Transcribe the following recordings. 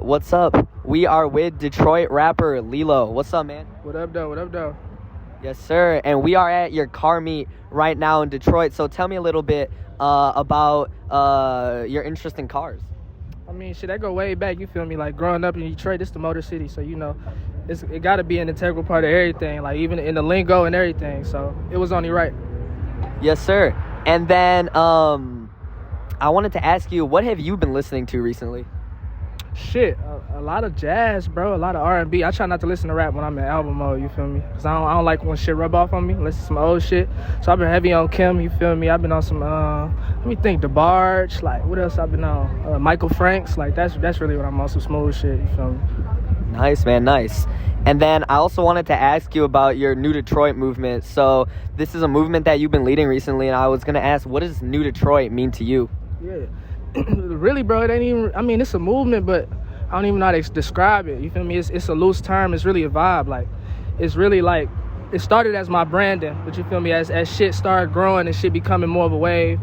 what's up? We are with Detroit rapper Lelo. What's up, man? What up, though? What up, though? Yes, sir. And we are at your car meet right now in Detroit. So tell me a little bit about your interest in cars. I mean, shit, that go way back. You feel me? Like growing up in Detroit, it's the Motor City, so it got to be an integral part of everything. Like even in the lingo and everything. So it was only right. Yes, sir. And then I wanted to ask you, what have you been listening to recently? Shit, a lot of jazz, bro. A lot of R&B. I try not to listen to rap when I'm in album mode. You feel me? Cause I don't like when shit rub off on me. Listen to some old shit. So I've been heavy on Kim. You feel me? I've been on some. Let me think. DeBarge. Like what else I've been on? Michael Franks. Like that's really what I'm on. Some smooth shit. You feel me? Nice, man. Nice. And then I also wanted to ask you about your New Detroit movement. So this is a movement that you've been leading recently, and I was gonna ask, what does New Detroit mean to you? Yeah. Really, bro, it ain't even, I mean, it's a movement, but I don't even know how to describe it. You feel me? It's a loose term. It's really a vibe. Like, it's really like, it started as my branding, but you feel me? As shit started growing and shit becoming more of a wave,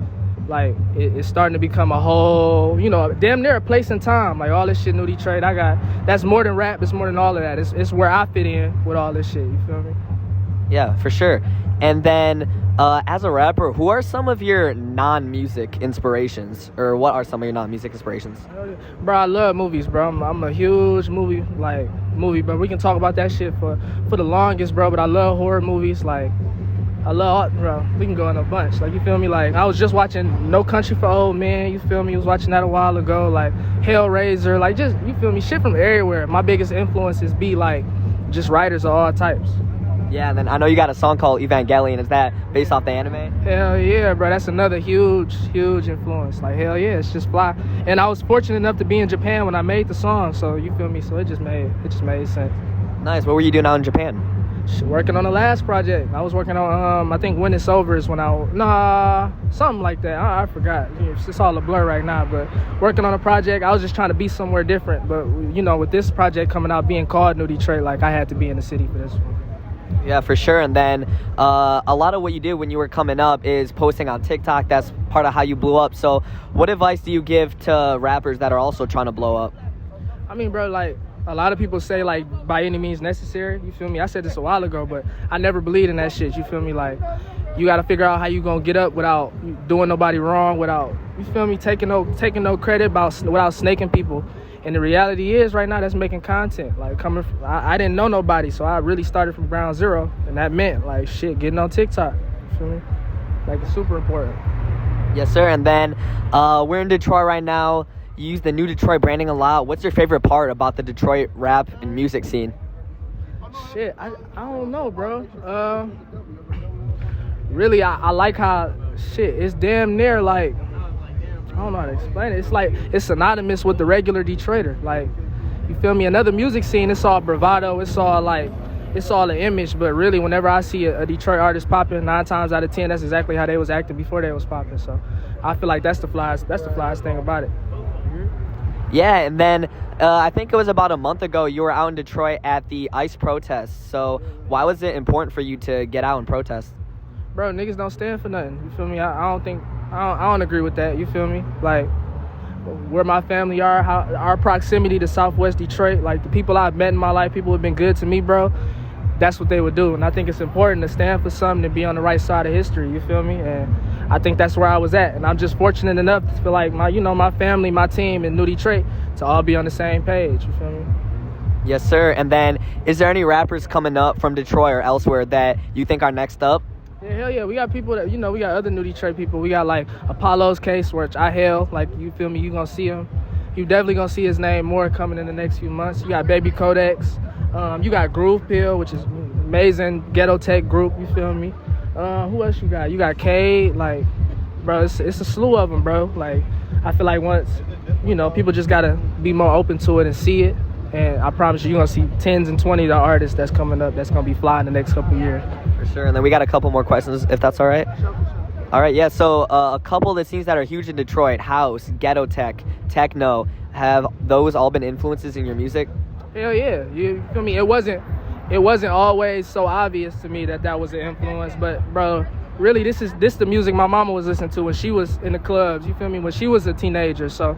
like, it's starting to become a whole, damn near a place in time. Like, all this shit, New Detroit, that's more than rap. It's more than all of that. It's where I fit in with all this shit. You feel me? Yeah, for sure. And then, as a rapper, who are some of your non-music inspirations? Or what are some of your non-music inspirations? Bro, I love movies, bro. I'm a huge movie, but we can talk about that shit for the longest, bro. But I love horror movies, like, I love, bro, we can go in a bunch. Like, you feel me? Like, I was just watching No Country for Old Men, you feel me? I was watching that a while ago, like, Hellraiser, like, just, you feel me? Shit from everywhere. My biggest influences be, like, just writers of all types. Yeah, and then I know you got a song called Evangelion. Is that based off the anime? Hell yeah, bro. That's another huge influence. Like, hell yeah, it's just fly. And I was fortunate enough to be in Japan when I made the song, so you feel me? So it just made sense. Nice. What were you doing out in Japan? Working on the last project. I was working on, I think When It's Over is when something like that. I forgot. It's all a blur right now, but working on a project, I was just trying to be somewhere different. But, with this project coming out being called New Detroit, like, I had to be in the city for this one. Yeah, for sure. And then a lot of what you did when you were coming up is posting on TikTok. That's part of how you blew up. So what advice do you give to rappers that are also trying to blow up? I mean, bro, like, a lot of people say, like, by any means necessary. You feel me? I said this a while ago, but I never believed in that shit. You feel me? Like, you got to figure out how you going to get up without doing nobody wrong, without, you feel me, taking no credit, without snaking people. And the reality is, right now, that's making content. Like, I didn't know nobody, so I really started from ground zero. And that meant, like, shit, getting on TikTok. You feel me? Like, it's super important. Yes, sir. And then we're in Detroit right now. You use the New Detroit branding a lot. What's your favorite part about the Detroit rap and music scene? Shit, I don't know, bro. Really, I like how, shit, it's damn near, like, I don't know how to explain it. It's like, it's synonymous with the regular Detroiter. Like, you feel me? Another music scene, it's all bravado. It's all an image. But really, whenever I see a Detroit artist popping, 9 times out of 10, that's exactly how they was acting before they was popping. So I feel like that's the flyest thing about it. Yeah, and then I think it was about a month ago you were out in Detroit at the ICE protest. So why was it important for you to get out and protest? Bro, niggas don't stand for nothing. You feel me? I don't agree with that. You feel me? Like, where my family are, our proximity to Southwest Detroit, like, the people I've met in my life, people who have been good to me, bro, that's what they would do. And I think it's important to stand for something and be on the right side of history. You feel me? And I think that's where I was at. And I'm just fortunate enough to feel like my family, my team in New Detroit to all be on the same page. You feel me? Yes, sir. And then, is there any rappers coming up from Detroit or elsewhere that you think are next up? Yeah, hell yeah. We got people that, we got other New Detroit people. We got, like, Apollo's Case, which I hail. Like, you feel me? You gonna see him. You definitely gonna see his name more coming in the next few months. You got Baby Codex. You got Groove Pill, which is amazing ghetto tech group. You feel me? Who else you got? You got Cade. Like, bro, it's a slew of them, bro. Like, I feel like once, people just gotta be more open to it and see it. And I promise you're going to see 10s and 20s of artists that's coming up that's going to be fly in the next couple years. For sure. And then we got a couple more questions, if that's all right. All right, yeah. So a couple of the scenes that are huge in Detroit, house, ghetto tech, techno, have those all been influences in your music? Hell yeah. You feel me? It wasn't always so obvious to me that was an influence. But, bro, really, this the music my mama was listening to when she was in the clubs. You feel me? When she was a teenager. So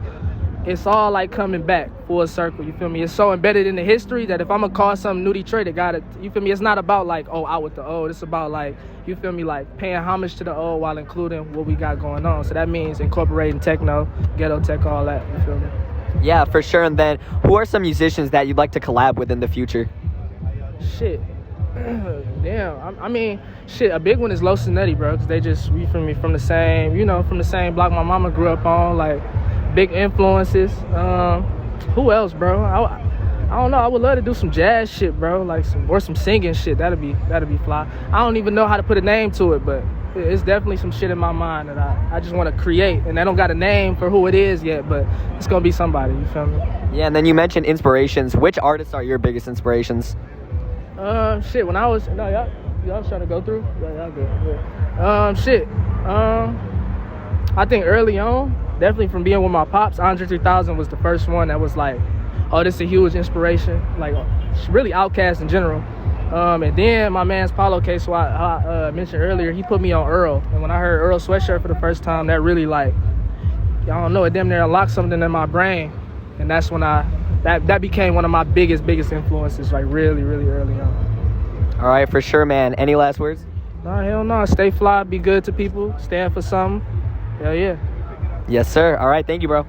it's all like coming back full circle. You feel me? It's so embedded in the history that if I'm gonna call something New Detroit, it got it. You feel me? It's not about like, oh, out with the old. It's about like, you feel me, like paying homage to the old while including what we got going on. So that means incorporating techno, ghetto tech, all that. You feel me? Yeah, for sure. And then, who are some musicians that you'd like to collab with in the future? Shit. Damn. I mean, shit, a big one is Los Cinetti, bro, because they just, you feel me, from the same, from the same block my mama grew up on, like, big influences. Who else, bro? I don't know. I would love to do some jazz shit, bro, like some singing shit. That'd be fly. I don't even know how to put a name to it, but it's definitely some shit in my mind that I just want to create, and I don't got a name for who it is yet, but it's gonna be somebody. You feel me? Yeah, and then you mentioned inspirations. Which artists are your biggest inspirations? Shit. When I was y'all trying to go through. Yeah, y'all good. Shit. I think early on, definitely from being with my pops, Andre 3000 was the first one that was like, oh, this is a huge inspiration. Like, really Outkast in general. And then my man's Paulo Case, who I mentioned earlier, he put me on Earl. And when I heard Earl Sweatshirt for the first time, that really like, I don't know, it damn near unlocked something in my brain. And that's when that became one of my biggest influences, like really, really early on. All right, for sure, man. Any last words? Nah, hell no. Stay fly, be good to people, stand for something. Hell yeah. Yes, sir. All right, thank you, bro.